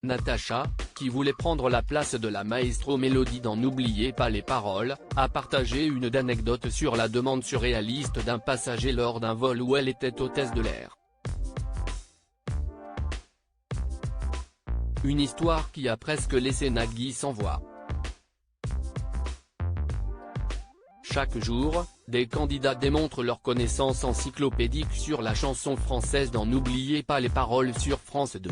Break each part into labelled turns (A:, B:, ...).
A: Natacha, qui voulait prendre la place de la maestro Mélodie dans N'oubliez pas les paroles, a partagé une anecdote sur la demande surréaliste d'un passager lors d'un vol où elle était hôtesse de l'air. Une histoire qui a presque laissé Nagui sans voix. Chaque jour, des candidats démontrent leur connaissance encyclopédique sur la chanson française dans N'oubliez pas les paroles sur France 2.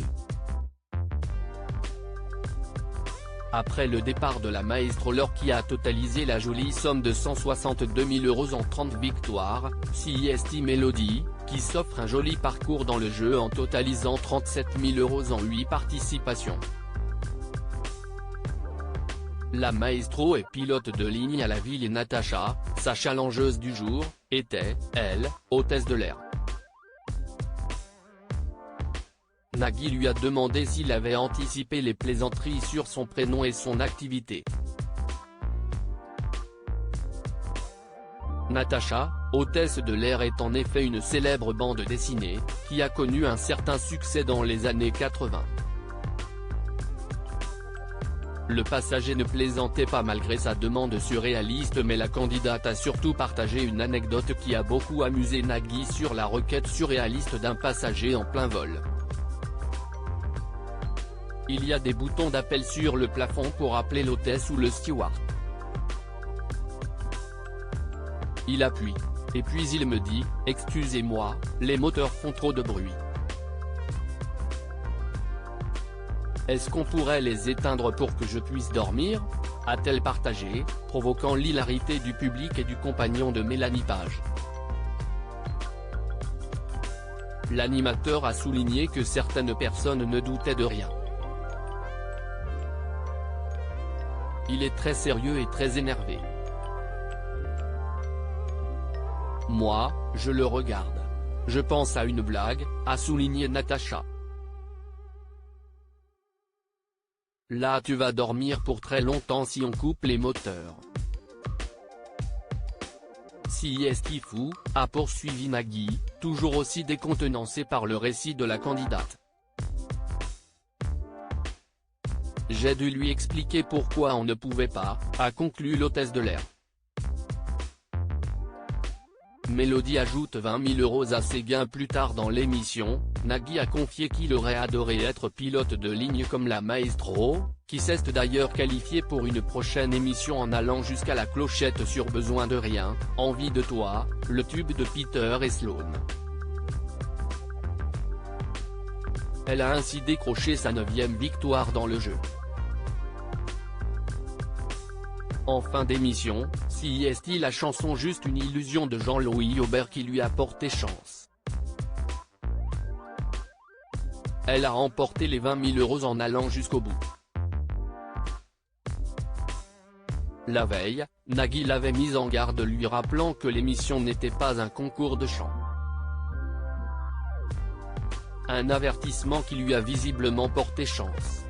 A: Après le départ de la maestro Laure qui a totalisé la jolie somme de 162 000 € en 30 victoires, CIST Mélodie, qui s'offre un joli parcours dans le jeu en totalisant 37 000 € en 8 participations. La maestro et pilote de ligne à la ville et Natacha, sa challengeuse du jour, était, elle, hôtesse de l'air. Nagui lui a demandé s'il avait anticipé les plaisanteries sur son prénom et son activité. Natacha, hôtesse de l'air est en effet une célèbre bande dessinée, qui a connu un certain succès dans les années 80. Le passager ne plaisantait pas malgré sa demande surréaliste, mais la candidate a surtout partagé une anecdote qui a beaucoup amusé Nagui sur la requête surréaliste d'un passager en plein vol. Il y a des boutons d'appel sur le plafond pour appeler l'hôtesse ou le steward. Il appuie. Et puis il me dit « Excusez-moi, les moteurs font trop de bruit. Est-ce qu'on pourrait les éteindre pour que je puisse dormir ?» a-t-elle partagé, provoquant l'hilarité du public et du compagnon de Mélanie Page. L'animateur a souligné que certaines personnes ne doutaient de rien. Il est très sérieux et très énervé. Moi, je le regarde. Je pense à une blague, a souligné Natacha. Là tu vas dormir pour très longtemps si on coupe les moteurs. CIST fou, a poursuivi Nagui, toujours aussi décontenancé par le récit de la candidate. J'ai dû lui expliquer pourquoi on ne pouvait pas, a conclu l'hôtesse de l'air. Mélodie ajoute 20 000 € à ses gains plus tard dans l'émission. Nagui a confié qu'il aurait adoré être pilote de ligne comme la maestro, qui s'est d'ailleurs qualifiée pour une prochaine émission en allant jusqu'à la clochette sur Besoin de rien, Envie de toi, le tube de Peter et Sloan. Elle a ainsi décroché sa 9e victoire dans le jeu. En fin d'émission, CIST la chanson Juste une illusion de Jean-Louis Aubert qui lui a porté chance. Elle a remporté les 20 000 € en allant jusqu'au bout. La veille, Nagui l'avait mise en garde lui rappelant que l'émission n'était pas un concours de chant. Un avertissement qui lui a visiblement porté chance.